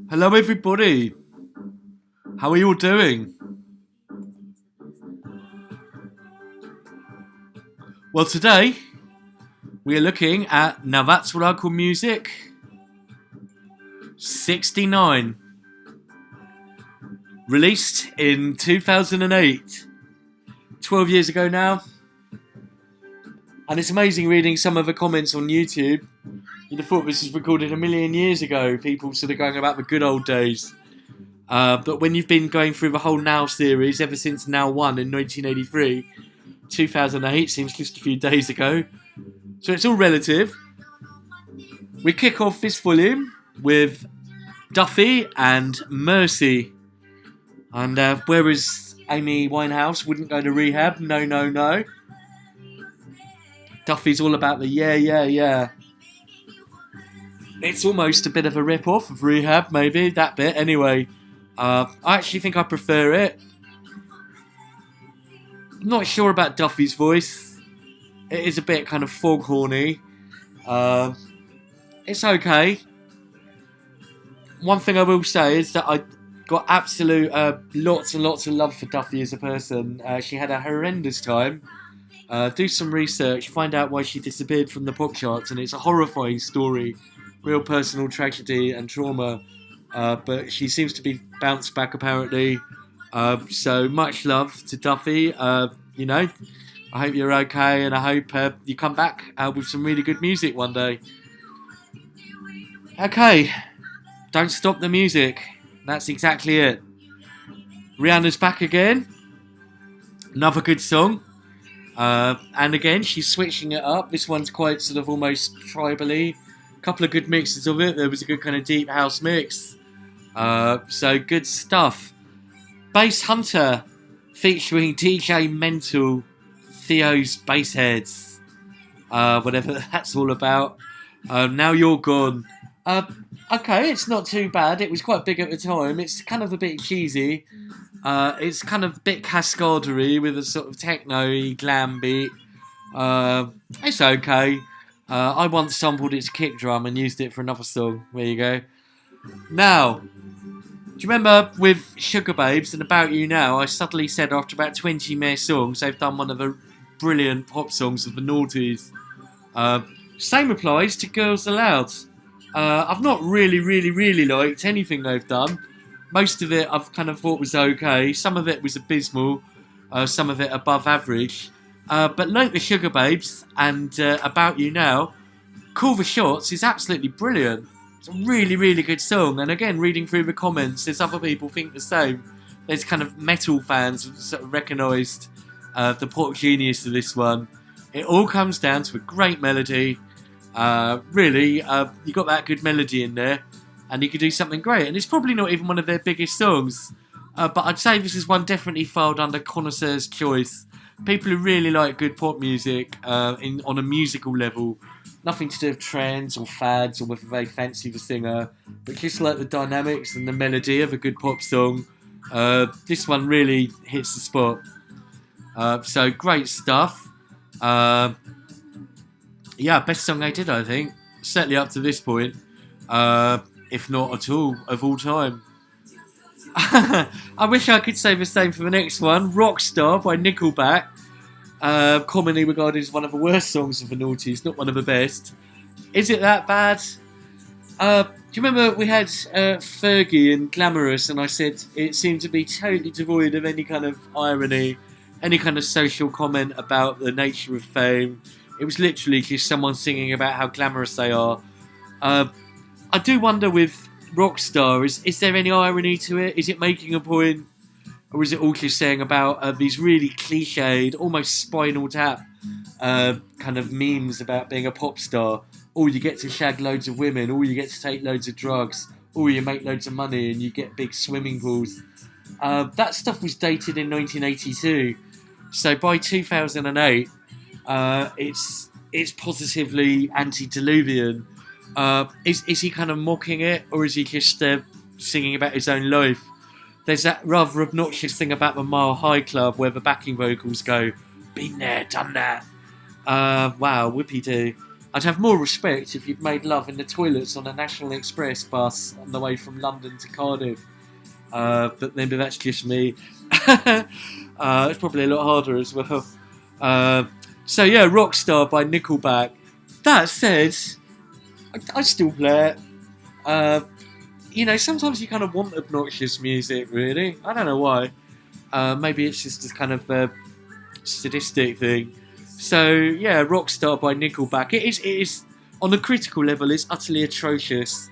Hello, everybody. How are you all doing? Well, today we are looking at Now That's What I Call Music 69, released in 2008, 12 years ago now. And it's amazing reading some of the comments on YouTube. You'd have thought this was recorded a million years ago, people sort of going about the good old days. But when you've been going through the whole Now series ever since Now 1 in 1983, 2008 seems just a few days ago. So it's all relative. We kick off this volume with Duffy and Mercy. And whereas Amy Winehouse wouldn't go to rehab, no. Duffy's all about the yeah. It's almost a bit of a rip-off of Rehab, maybe, that bit, anyway. I actually think I prefer it. I'm not sure about Duffy's voice. It is a bit kind of foghorny. It's okay. One thing I will say is that I got absolute lots and lots of love for Duffy as a person. She had a horrendous time. Do some research, find out why she disappeared from the pop charts, and it's a horrifying story. Real personal tragedy and trauma. But she seems to be bounced back apparently. So much love to Duffy. I hope you're okay, and I hope you come back with some really good music one day. Okay, don't stop the music. That's exactly it. Rihanna's back again. Another good song. And again, she's switching it up. This one's quite sort of almost tribally. A couple of good mixes of it. There was a good kind of deep house mix. So good stuff. Bass Hunter featuring DJ Mental, Theo's Bass Heads. Whatever that's all about. Now You're Gone. Okay, it's not too bad. It was quite big at the time. It's kind of a bit cheesy. It's kind of a bit cascadery with a sort of techno-y glam beat. It's okay. I once sampled its kick drum and used it for another song. There you go. Now, do you remember with Sugar Babes and About You Now, I suddenly said after about 20 mere songs, they've done one of the brilliant pop songs of the noughties. Same applies to Girls Aloud. I've not really liked anything they've done. Most of it I've kind of thought was okay. Some of it was abysmal. Some of it above average. But like the Sugar Babes and About You Now, Call the Shots is absolutely brilliant. It's a really good song. And again, reading through the comments, there's other people think the same. There's kind of metal fans who sort of recognised the pop genius of this one. It all comes down to a great melody. You got that good melody in there, and you could do something great. And it's probably not even one of their biggest songs, but I'd say this is one definitely filed under connoisseur's choice. People who really like good pop music on a musical level, nothing to do with trends or fads or whether they fancy the singer, but just like the dynamics and the melody of a good pop song. This one really hits the spot. So great stuff. Best song they did, I think. Certainly up to this point. If not at all time. I wish I could say the same for the next one. Rockstar by Nickelback. Commonly regarded as one of the worst songs of the noughties, not one of the best. Is it that bad? Do you remember we had Fergie and Glamorous, and I said it seemed to be totally devoid of any kind of irony, any kind of social comment about the nature of fame. It was literally just someone singing about how glamorous they are. I do wonder with Rockstar, is there any irony to it? Is it making a point? Or is it all just saying about these really cliched, almost Spinal Tap kind of memes about being a pop star? Or you get to shag loads of women, or you get to take loads of drugs, or you make loads of money and you get big swimming pools. That stuff was dated in 1982. So by 2008, it's positively antediluvian. Is he kind of mocking it, or is he just singing about his own life? There's that rather obnoxious thing about the Mile High Club where the backing vocals go, "Been there, done that." Wow, whoopee-doo. I'd have more respect if you'd made love in the toilets on a National Express bus on the way from London to Cardiff. But maybe that's just me. It's probably a lot harder as well. So yeah, Rockstar by Nickelback. That said, I still play it. Sometimes you kind of want obnoxious music, really. I don't know why. Maybe it's just a kind of sadistic thing. So yeah, Rockstar by Nickelback. It is on a critical level, it's utterly atrocious,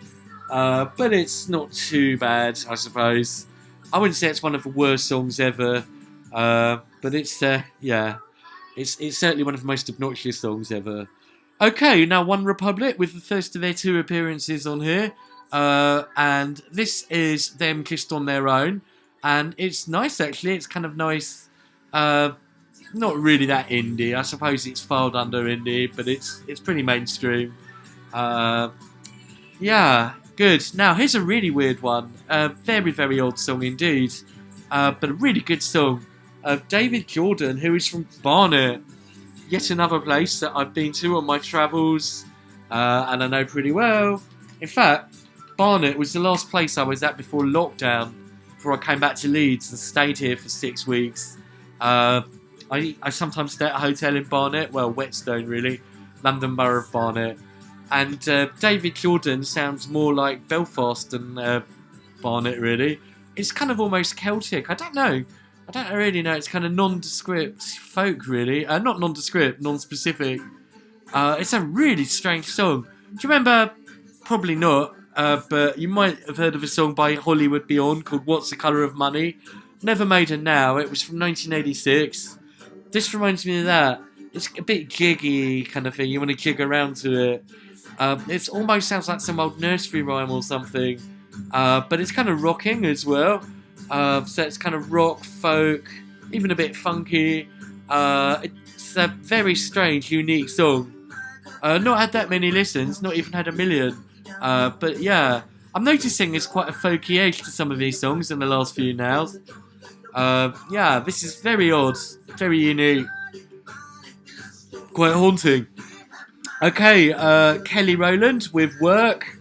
but it's not too bad, I suppose. I wouldn't say it's one of the worst songs ever, but it's certainly one of the most obnoxious songs ever. Okay, now One Republic with the first of their 2 appearances on here, and this is them just on their own, and it's nice actually. It's kind of nice. Not really that indie. I suppose it's filed under indie, but it's pretty mainstream. Yeah, good. Now here's a really weird one. Very, very odd song indeed, but a really good song. David Jordan, who is from Barnet, yet another place that I've been to on my travels, and I know pretty well. In fact, Barnet was the last place I was at before lockdown, before I came back to Leeds and stayed here for 6 weeks. I sometimes stay at a hotel in Barnet, well, Whetstone really, London Borough of Barnet. And David Jordan sounds more like Belfast than Barnet really. It's kind of almost Celtic, I don't really know, it's kind of nondescript folk really. Not nondescript, non-specific. It's a really strange song. Do you remember, probably not, but you might have heard of a song by Hollywood Beyond called What's the Colour of Money? Never made a now, it was from 1986. This reminds me of that. It's a bit jiggy kind of thing. You want to jig around to it. It almost sounds like some old nursery rhyme or something. But it's kind of rocking as well. So it's kind of rock, folk, even a bit funky. It's a very strange, unique song. Not had that many listens, not even had 1 million. But yeah, I'm noticing there's quite a folky edge to some of these songs in the last few nows. Yeah, this is very odd, very unique, quite haunting. Okay, Kelly Rowland with Work.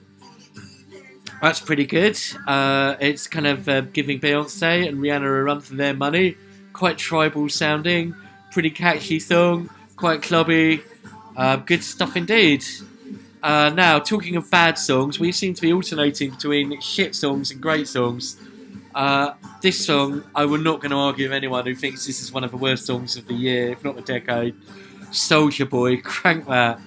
That's pretty good. It's kind of giving Beyonce and Rihanna a run for their money. Quite tribal sounding, pretty catchy song, quite clubby. Good stuff indeed. Now, talking of bad songs, we seem to be alternating between shit songs and great songs. This song, I will not going to argue with anyone who thinks this is one of the worst songs of the year, if not the decade. Soulja Boy, crank that.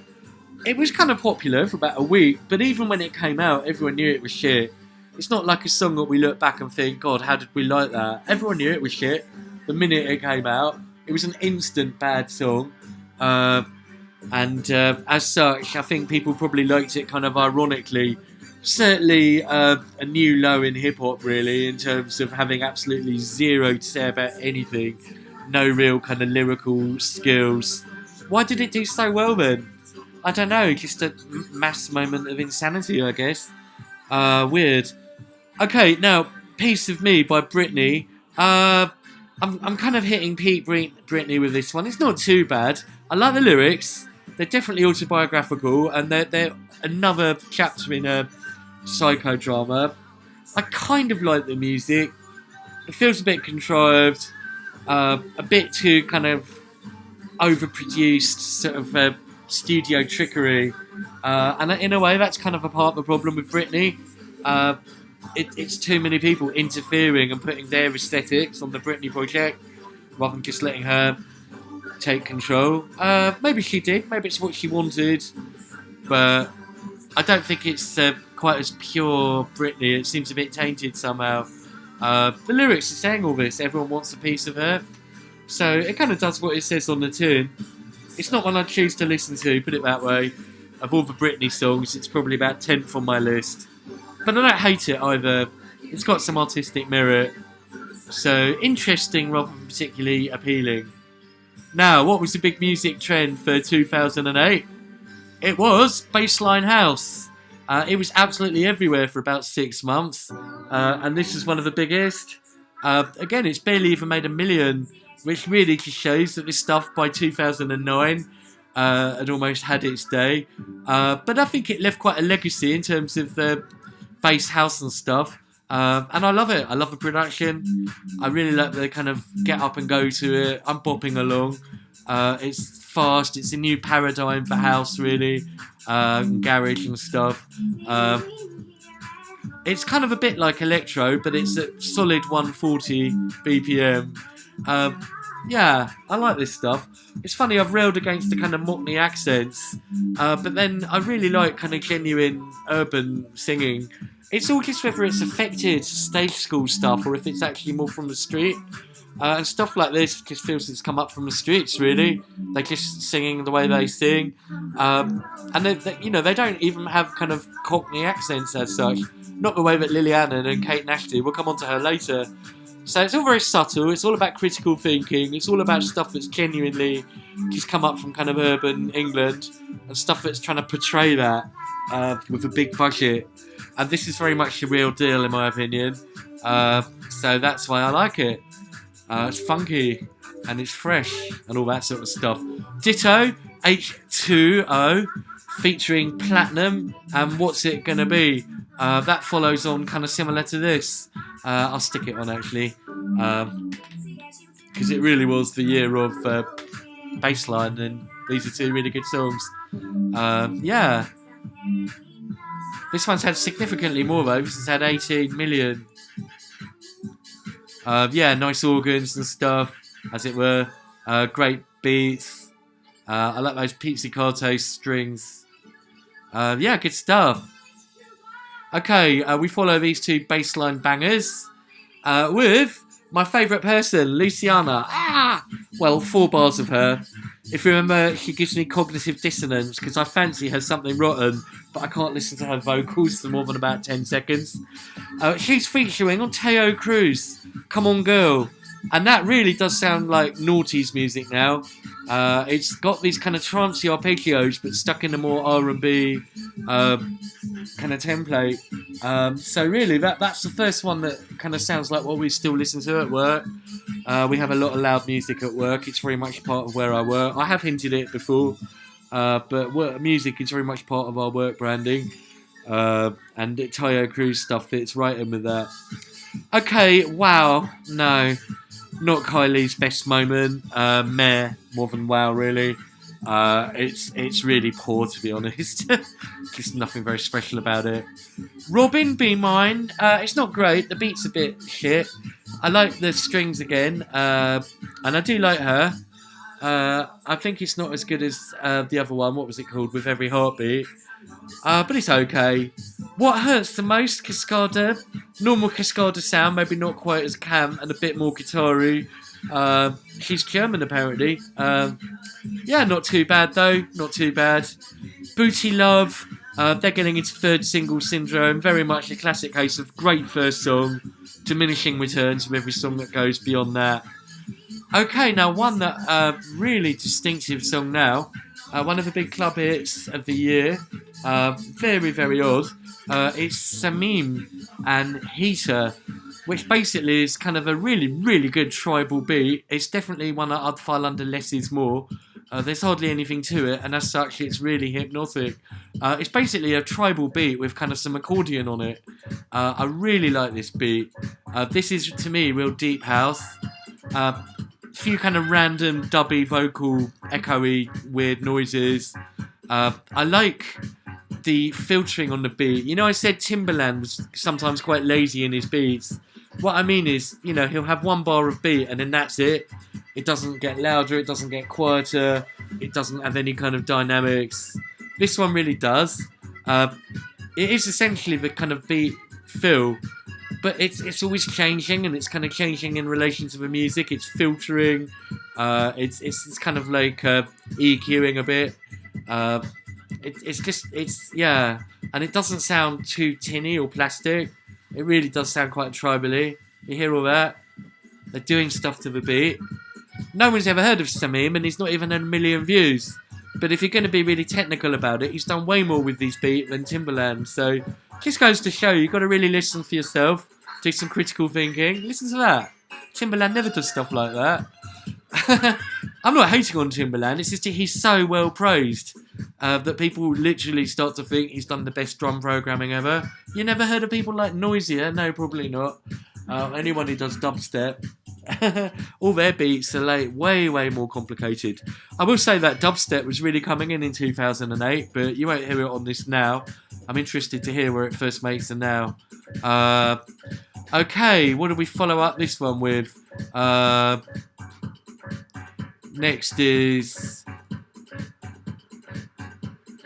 It was kind of popular for about a week, but even when it came out, everyone knew it was shit. It's not like a song that we look back and think, God, how did we like that? Everyone knew it was shit. The minute it came out, it was an instant bad song. And as such, I think people probably liked it kind of ironically. Certainly a new low in hip-hop, really, in terms of having absolutely zero to say about anything. No real kind of lyrical skills. Why did it do so well, then? I don't know, just a mass moment of insanity, I guess. Weird. Okay, now, Piece of Me by Britney. I'm kind of hitting Pete Britney with this one. It's not too bad. I like the lyrics. They're definitely autobiographical, and they're another chapter in a psychodrama. I kind of like the music. It feels a bit contrived, a bit too kind of overproduced, sort of studio trickery. And in a way, that's kind of a part of the problem with Britney. It's too many people interfering and putting their aesthetics on the Britney project, rather than just letting her take control. Maybe she did, maybe it's what she wanted, but I don't think it's quite as pure Britney. It seems a bit tainted somehow. The lyrics are saying all this, everyone wants a piece of her, so it kind of does what it says on the tune. It's not one I'd choose to listen to, put it that way. Of all the Britney songs, it's probably about 10th on my list, but I don't hate it either. It's got some artistic merit, so interesting rather than particularly appealing. Now, what was the big music trend for 2008? It was bassline house. It was absolutely everywhere for about 6 months, and this is one of the biggest. Again, it's barely even made 1 million, which really just shows that this stuff by 2009 had almost had its day. But I think it left quite a legacy in terms of the bass house and stuff. And I love it. I love the production. I really like the kind of get up and go to it. I'm bopping along. It's fast. It's a new paradigm for house, really. Garage and stuff. It's kind of a bit like electro, but it's at solid 140 BPM. Yeah, I like this stuff. It's funny, I've railed against the kind of Mockney accents, but then I really like kind of genuine urban singing. It's all just whether it's affected stage school stuff or if it's actually more from the street. And stuff like this just feels it's come up from the streets, really. They're just singing the way they sing. And they don't even have kind of Cockney accents as such. Not the way that Lily Allen and Kate Nash do. We'll come on to her later. So it's all very subtle. It's all about critical thinking. It's all about stuff that's genuinely just come up from kind of urban England and stuff that's trying to portray that with a big budget. And this is very much the real deal, in my opinion. So that's why I like it. It's funky and it's fresh and all that sort of stuff. Ditto H2O featuring Platnum and What's It Gonna Be? That follows on kind of similar to this. I'll stick it on actually because it really was the year of bassline, and these are two really good songs. Yeah, this one's had significantly more though. This has had 18 million. Yeah, nice organs and stuff, as it were. Great beats. I like those pizzicato strings. Yeah, good stuff. Okay, we follow these two bassline bangers with my favourite person, Luciana. Well, 4 bars of her. If you remember, she gives me cognitive dissonance because I fancy her something rotten, but I can't listen to her vocals for more than about 10 seconds. She's featuring on Teo Cruz, Come On Girl. And that really does sound like Naughty's music now. It's got these kind of trancey arpeggios, but stuck in a more R&B kind of template. So really, that's the first one that kind of sounds like what we still listen to at work. We have a lot of loud music at work. It's very much part of where I work. I have hinted it before, but music is very much part of our work branding. And Teo Cruz stuff fits right in with that. Okay, wow, no. Not Kylie's best moment. Meh, more than wow, really. It's really poor, to be honest. Just nothing very special about it. Robin, Be Mine. It's not great. The beat's a bit shit. I like the strings again, and I do like her. I think it's not as good as the other one. What was it called? With Every Heartbeat. But it's okay. What hurts the most? Cascada. Normal Cascada sound, maybe not quite as cam and a bit more guitar-y. She's German apparently. Yeah, not too bad though. Not too bad. Booty Love. They're getting into third single syndrome. Very much a classic case of great first song, diminishing returns with every song that goes beyond that. Okay, now one that really distinctive song now. One of the big club hits of the year. Very, very odd. It's Samim and Heater, which basically is kind of a really, really good tribal beat. It's definitely one that I'd file under less is more. There's hardly anything to it, and as such, it's really hypnotic. It's basically a tribal beat with kind of some accordion on it. I really like this beat. This is, to me, real deep house. Few kind of random dubby vocal echoey weird noises. I like the filtering on the beat. You know, I said Timbaland was sometimes quite lazy in his beats. What I mean is, you know, he'll have one bar of beat and then that's it. It doesn't get louder, it doesn't get quieter, it doesn't have any kind of dynamics. This one really does. It is essentially the kind of beat fill, but it's always changing, and it's kind of changing in relation to the music. It's filtering. It's kind of like EQing a bit. It's yeah, and it doesn't sound too tinny or plastic. It really does sound quite tribally. You hear all that? They're doing stuff to the beat. No one's ever heard of Samim, and he's not even had 1 million views. But if you're going to be really technical about it, he's done way more with these beats than Timbaland. So just goes to show you've got to really listen for yourself, do some critical thinking. Listen to that. Timbaland never does stuff like that. I'm not hating on Timbaland. It's just that he's so well praised that people literally start to think he's done the best drum programming ever. You never heard of people like Noisier? No, probably not. Anyone who does dubstep, all their beats are like way more complicated. I will say that dubstep was really coming in 2008, but you won't hear it on this now. I'm interested to hear where it first makes it now. Okay, what do we follow up this one with? Next is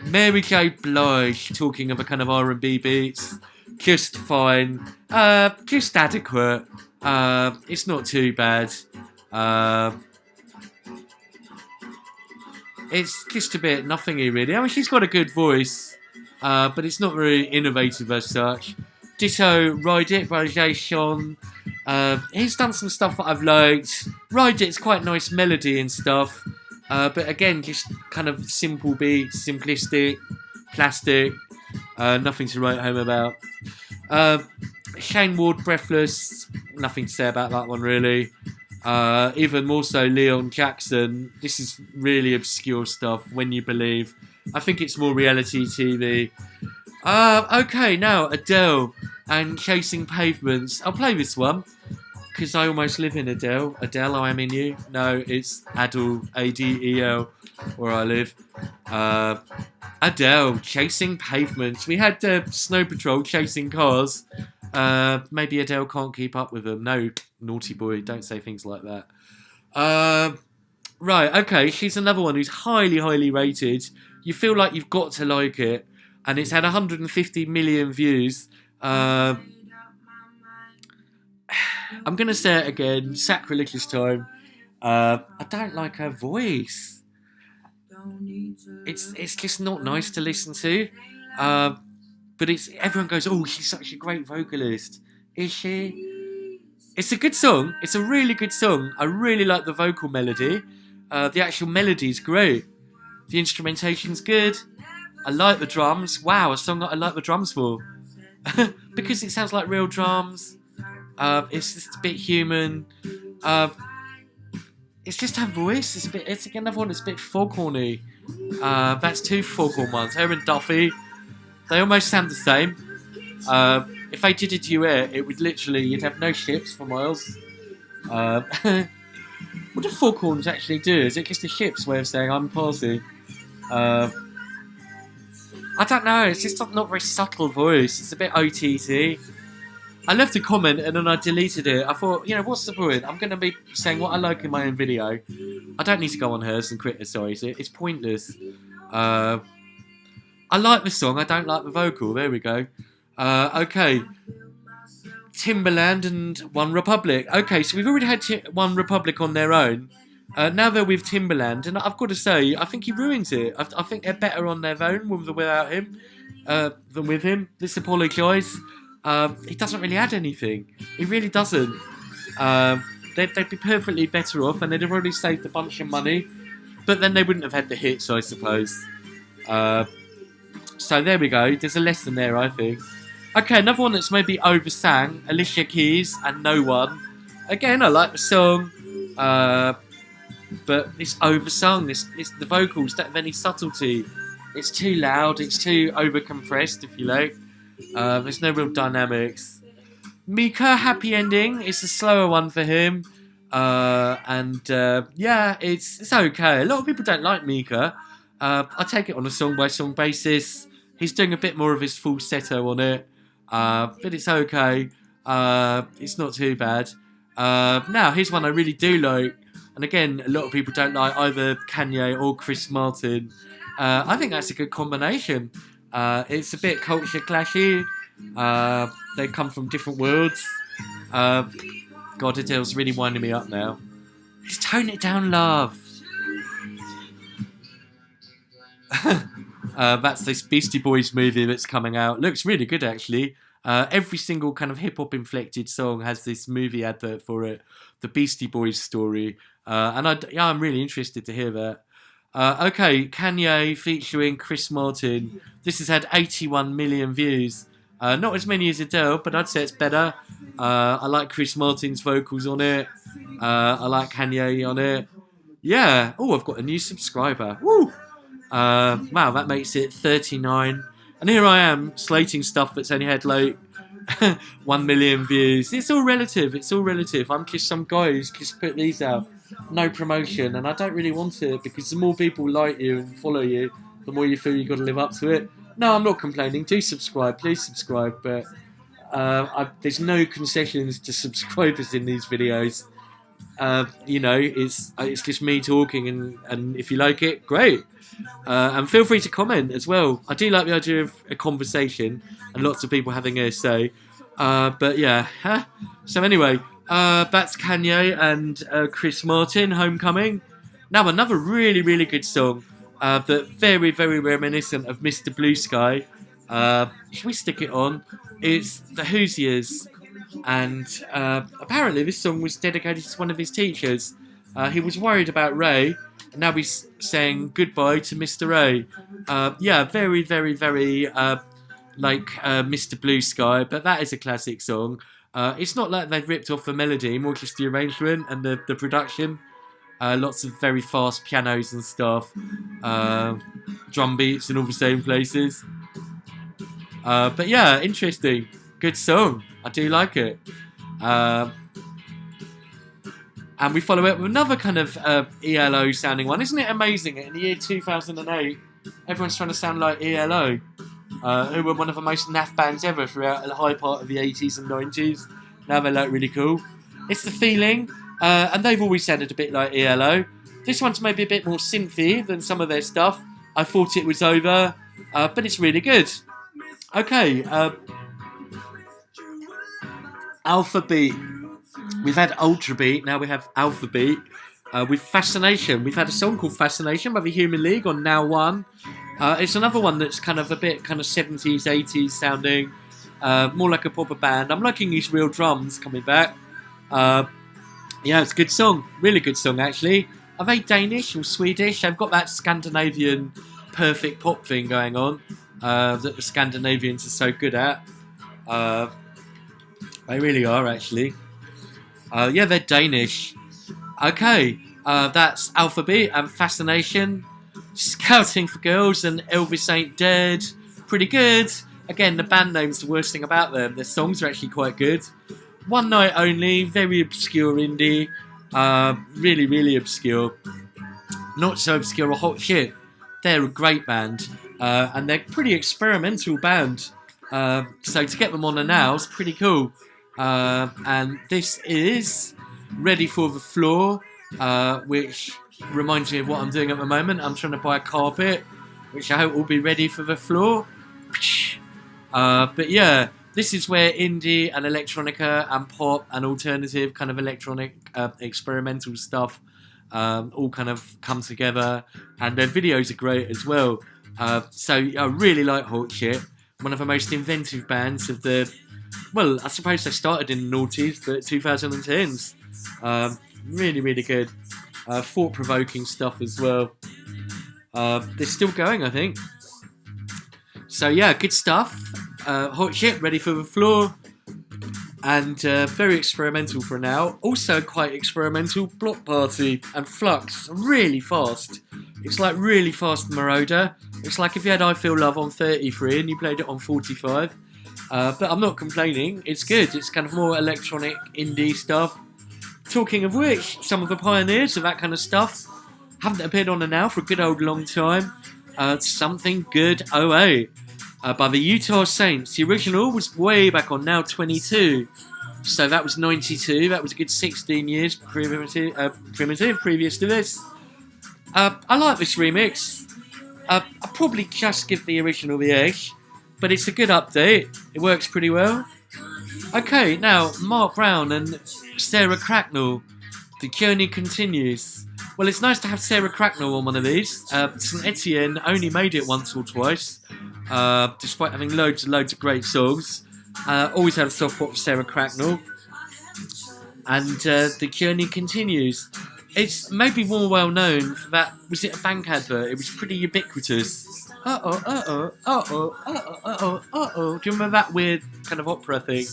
Mary J. Blige, talking of a kind of R&B beats. Just fine. Just adequate. It's not too bad. It's just a bit nothingy, really. I mean, she's got a good voice, but it's not very innovative as such. Ditto Ride It by Jay Sean. He's done some stuff that I've liked. Ride It's quite nice melody and stuff. But again, just kind of simple beats, simplistic, plastic. Nothing to write home about. Shane Ward, Breathless. Nothing to say about that one, really. Even more so, Leon Jackson. This is really obscure stuff, When You Believe. I think it's more reality TV. Okay, now Adele and Chasing Pavements. I'll play this one because I almost live in Adele. Adele, I am in you. No, it's Adele, Adel, where I live. Adele, Chasing Pavements. We had Snow Patrol chasing cars. Maybe Adele can't keep up with them. No, naughty boy, don't say things like that. Right, okay, she's another one who's highly rated. You feel like you've got to like it. And it's had 150 million views. I'm going to say it again, sacrilegious time. I don't like her voice. It's just not nice to listen to. But everyone goes, oh, she's such a great vocalist. Is she? It's a good song. It's a really good song. I really like the vocal melody. The actual melody is great. The instrumentation's good. I like the drums. Wow, a song that I like the drums for. Because it sounds like real drums. It's just a bit human. It's just her voice. It's another one that's a bit foghorny. That's two foghorn ones. Her and Duffy. They almost sound the same. If they did a duet, it would literally, you'd have no ships for miles. What do foghorns actually do? Is it just a ship's way of saying I'm Parsi? I don't know, it's just not very subtle voice. It's a bit OTT. I left a comment and then I deleted it. I thought, what's the point? I'm going to be saying what I like in my own video. I don't need to go on hers and criticise it. It's pointless. I like the song, I don't like the vocal. There we go. Okay. Timbaland and One Republic. Okay, so we've already had One Republic on their own. Now they're with Timbaland, and I've got to say, I think he ruins it. I think they're better on their own with or without him than with him. Let's apologise. He doesn't really add anything. He really doesn't. They'd be perfectly better off, and they'd have already saved a bunch of money, but then they wouldn't have had the hits, I suppose. So there we go. There's a lesson there, I think. Okay, another one that's maybe oversang, Alicia Keys and No One. Again, I like the song. But it's oversung. It's the vocals don't have any subtlety. It's too loud. It's too overcompressed, if you like. There's no real dynamics. Mika, Happy Ending. It's a slower one for him. Yeah, it's okay. A lot of people don't like Mika. I take it on a song by song basis. He's doing a bit more of his falsetto on it, but it's okay. It's not too bad. Now here's one I really do like. And again, a lot of people don't like either Kanye or Chris Martin. I think that's a good combination. It's a bit culture clashy. They come from different worlds. God, Adele's really winding me up now. Just tone it down, love. That's this Beastie Boys movie that's coming out. Looks really good, actually. Every single kind of hip-hop inflected song has this movie advert for it. The Beastie Boys story. I'm really interested to hear that. Okay, Kanye featuring Chris Martin. This has had 81 million views. Not as many as Adele, but I'd say it's better. I like Chris Martin's vocals on it. I like Kanye on it. Yeah. Oh, I've got a new subscriber. Woo! Wow, that makes it 39. And here I am slating stuff that's only had like 1 million views. It's all relative. It's all relative. I'm just some guy who's just put these out. No promotion, and I don't really want it because the more people like you and follow you, the more you feel you've got to live up to it. No, I'm not complaining. Do subscribe. Please subscribe. But there's no concessions to subscribers in these videos. It's just me talking, and if you like it, great. And feel free to comment as well. I do like the idea of a conversation and lots of people having a say. But yeah. So anyway, that's Kanye and Chris Martin, Homecoming. Now another really, really good song that very, very reminiscent of Mr. Blue Sky. Should we stick it on? It's the Hoosiers. And apparently this song was dedicated to one of his teachers. He was worried about Ray, and now he's saying goodbye to Mr. Ray. Yeah, very, very, very like Mr. Blue Sky, but that is a classic song. It's not like they've ripped off the melody, more just the arrangement and the production. Lots of very fast pianos and stuff, drum beats in all the same places. But yeah, interesting. Good song. I do like it. And we follow it with another kind of ELO sounding one. Isn't it amazing? In the year 2008, everyone's trying to sound like ELO, who were one of the most naff bands ever throughout a high part of the 80s and 90s. Now they look really cool. It's the feeling, and they've always sounded a bit like ELO. This one's maybe a bit more synthy than some of their stuff. I thought it was over, but it's really good. Okay, Alpha Beat. We've had Ultra Beat, now we have Alpha Beat. With Fascination. We've had a song called Fascination by the Human League on Now One. It's another one that's kind of a bit kind of 70s, 80s sounding. More like a proper band. I'm liking these real drums coming back. Yeah, it's a good song. Really good song, actually. Are they Danish or Swedish? They've got that Scandinavian perfect pop thing going on that the Scandinavians are so good at. They really are, actually. Yeah, they're Danish. Okay, that's Alphabet and Fascination. Scouting for Girls and Elvis Ain't Dead. Pretty good. Again, the band name's the worst thing about them. Their songs are actually quite good. One Night Only, very obscure indie. Really, really obscure. Not so obscure or Hot Shit. They're a great band. And they're a pretty experimental band. So to get them on the now is pretty cool. And this is Ready for the Floor, which reminds me of what I'm doing at the moment. I'm trying to buy a carpet, which I hope will be ready for the floor. But yeah, this is where indie and electronica and pop and alternative kind of electronic experimental stuff all kind of come together, and their videos are great as well. So I really like Hot Shit, one of the most inventive bands of the, well, I suppose they started in the noughties, but 2010s. Really, really good. Thought-provoking stuff as well. They're still going, I think. So yeah, good stuff. Hot Shit, Ready for the Floor. And very experimental for now. Also quite experimental, Block Party and Flux. Really fast. It's like really fast Marauder. It's like if you had I Feel Love on 33 and you played it on 45. But I'm not complaining. It's good. It's kind of more electronic indie stuff. Talking of which, some of the pioneers of that kind of stuff haven't appeared on the now for a good old long time. Something Good 08 by the Utah Saints. The original was way back on Now 22. So that was 92. That was a good 16 years primitive previous to this. I like this remix. I'll probably just give the original the edge, but it's a good update. It works pretty well. Okay, now Mark Brown and Sarah Cracknell. The journey continues. Well, it's nice to have Sarah Cracknell on one of these. St. Etienne only made it once or twice, despite having loads and loads of great songs. Always had a soft spot for Sarah Cracknell. And the journey continues. It's maybe more well known for that. Was it a bank advert? It was pretty ubiquitous. Uh-oh, uh-oh, uh-oh, uh-oh, uh-oh, uh-oh. Do you remember that weird kind of opera thing?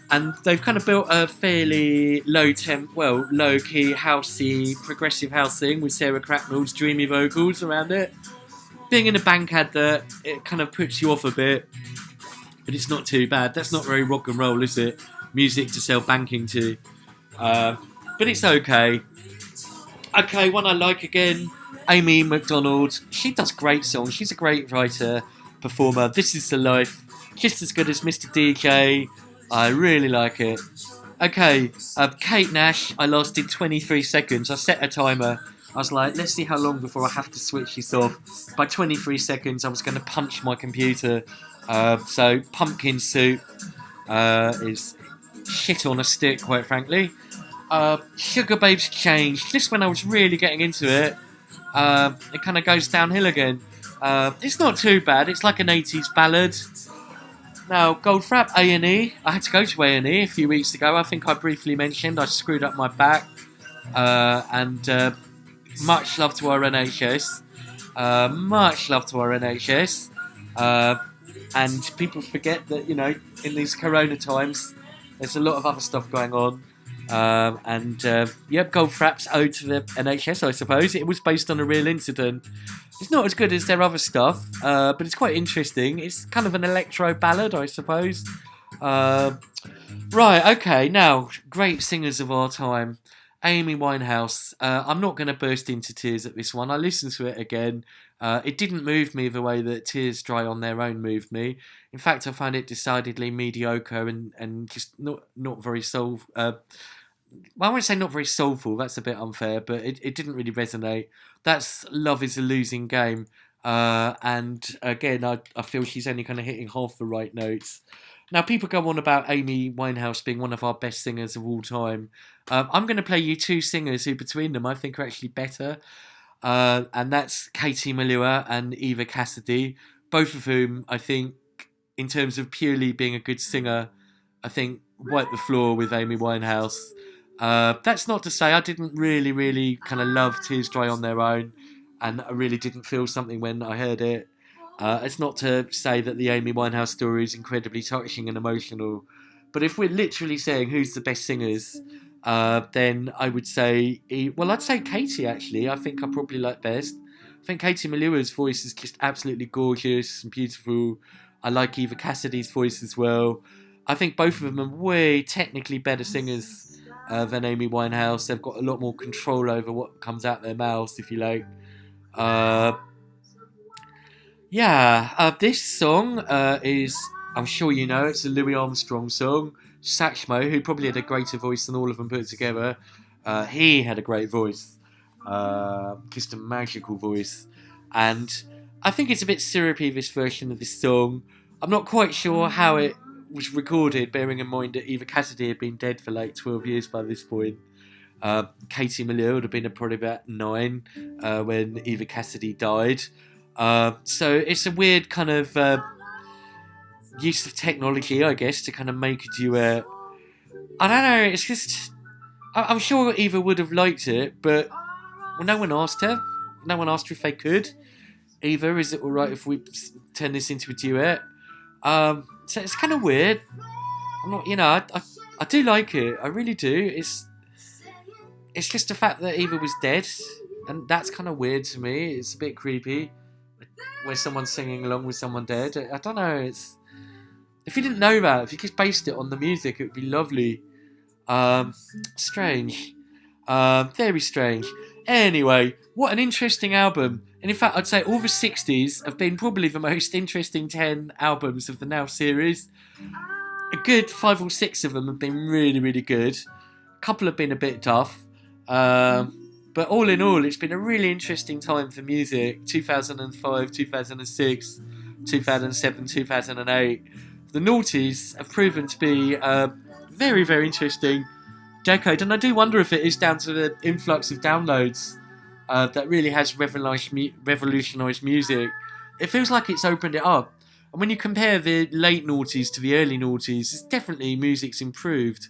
And they've kind of built a fairly low key, housey, progressive house thing with Sarah Cracknell's dreamy vocals around it. Being in a bank advert, it kind of puts you off a bit, but it's not too bad. That's not very rock and roll, is it? Music to sell banking to. But it's okay. Okay, one I like again, Amy McDonald. She does great songs. She's a great writer, performer. This Is the Life. Just as good as Mr. DJ. I really like it. Okay, Kate Nash. I lasted 23 seconds. I set a timer. I was like, let's see how long before I have to switch this off. By 23 seconds, I was going to punch my computer. So, Pumpkin Soup is shit on a stick, quite frankly. Sugar Babes Change. Just when I was really getting into it, it kind of goes downhill again. It's not too bad. It's like an 80s ballad. Now, Goldfrapp A&E. I had to go to A&E a few weeks ago. I think I briefly mentioned I screwed up my back. And much love to our NHS. Much love to our NHS. And people forget that, in these corona times, there's a lot of other stuff going on. Goldfrapp's ode to the NHS, I suppose. It was based on a real incident. It's not as good as their other stuff, but it's quite interesting. It's kind of an electro ballad, I suppose. Right, okay, now, great singers of our time. Amy Winehouse. I'm not going to burst into tears at this one. I listened to it again. It didn't move me the way that Tears Dry on Their Own moved me. In fact, I found it decidedly mediocre and just not very soulful. Well, I won't say not very soulful, that's a bit unfair, but it didn't really resonate. That's Love Is a Losing Game. And again, I feel she's only kind of hitting half the right notes. Now, people go on about Amy Winehouse being one of our best singers of all time. I'm going to play you two singers who, between them, I think are actually better. And that's Katie Melua and Eva Cassidy. Both of whom, I think, in terms of purely being a good singer, I think wipe the floor with Amy Winehouse. That's not to say I didn't really kind of love Tears Dry on Their Own, and I really didn't feel something when I heard it. It's not to say that the Amy Winehouse story is incredibly touching and emotional, but if we're literally saying who's the best singers, then I would say, I'd say Katie actually. I think I probably like best. I think Katie Melua's voice is just absolutely gorgeous and beautiful. I like Eva Cassidy's voice as well. I think both of them are way technically better singers than Amy Winehouse. They've got a lot more control over what comes out their mouths, if you like. This song is, I'm sure you know, it's a Louis Armstrong song. Satchmo, who probably had a greater voice than all of them put together, he had a great voice. Just a magical voice. And I think it's a bit syrupy, this version of this song. I'm not quite sure how it was recorded, bearing in mind that Eva Cassidy had been dead for like 12 years by this point. Katie Melua would have been probably about 9 when Eva Cassidy died. So it's a weird kind of use of technology, I guess, to kind of make a duet. I don't know, it's just... I'm sure Eva would have liked it, but no one asked her. No one asked her if they could. Eva, is it alright if we turn this into a duet? So it's kind of weird. I'm not, I do like it. I really do. It's just the fact that Eva was dead, and that's kind of weird to me. It's a bit creepy when someone's singing along with someone dead. I don't know. If you didn't know that, if you just based it on the music, it would be lovely. Strange. Very strange. Anyway, what an interesting album. And in fact, I'd say all the 60s have been probably the most interesting 10 albums of the Now series. A good 5 or 6 of them have been really, really good. A couple have been a bit tough. But all in all, it's been a really interesting time for music. 2005, 2006, 2007, 2008. The noughties have proven to be a very, very interesting decade. And I do wonder if it is down to the influx of downloads that really has revolutionised music. It feels like it's opened it up. And when you compare the late noughties to the early noughties, it's definitely music's improved.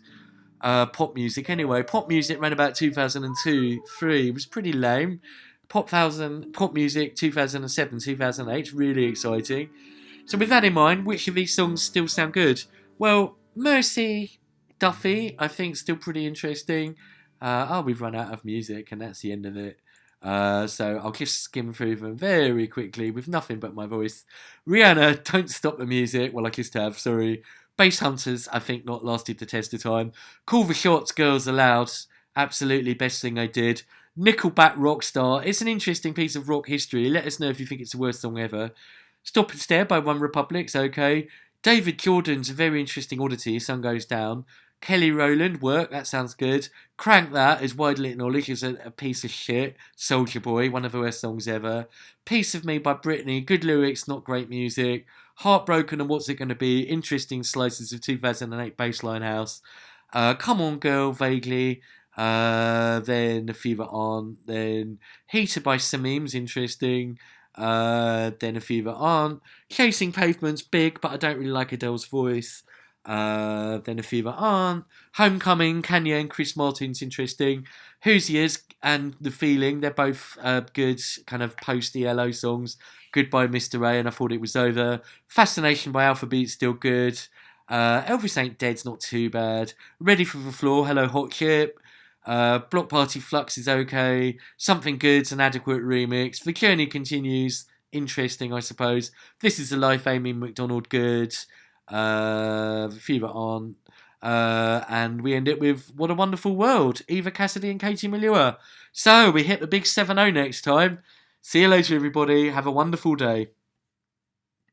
Pop music anyway. Pop music ran about 2002, 3 was pretty lame. Pop music 2007, 2008, really exciting. So with that in mind, which of these songs still sound good? Well, Mercy Duffy, I think, still pretty interesting. We've run out of music, and that's the end of it. So I'll just skim through them very quickly with nothing but my voice. Rihanna, Don't Stop the Music. Well, I just have, sorry. Bass Hunters, I think, not lasted the test of time. Call the Shots, Girls Aloud. Absolutely best thing they did. Nickelback Rockstar. It's an interesting piece of rock history. Let us know if you think it's the worst song ever. Stop and Stare by One Republic's okay. David Jordan's a very interesting oddity. Sun Goes Down. Kelly Rowland, Work, that sounds good. Crank That is widely acknowledged as a piece of shit. Soulja Boy, one of the worst songs ever. Piece of Me by Britney, good lyrics, not great music. Heartbroken and What's It Gonna Be, interesting slices of 2008 bassline house. Come On Girl, vaguely. Then A Few That Aren't. Then Heater by Sameem's interesting. Then A Few That Aren't. Chasing Pavements, big, but I don't really like Adele's voice. Then A Few That Aren't. Homecoming, Kanye and Chris Martin's interesting. Hoosiers and The Feeling, they're both good kind of post-ELO songs. Goodbye Mr. A, and I Thought It Was Over. Fascination by Alphabet, still good. Elvis Ain't Dead's not too bad. Ready for the Floor, Hello Hot Chip. Block Party Flux is okay. Something Good's an adequate remix. The Journey Continues, interesting I suppose. This Is a Life, Amy McDonald, good. A Few That Aren't. And we end it with What a Wonderful World, Eva Cassidy and Katie Melua. So we hit the big 7-0 next time. See you later everybody, have a wonderful day.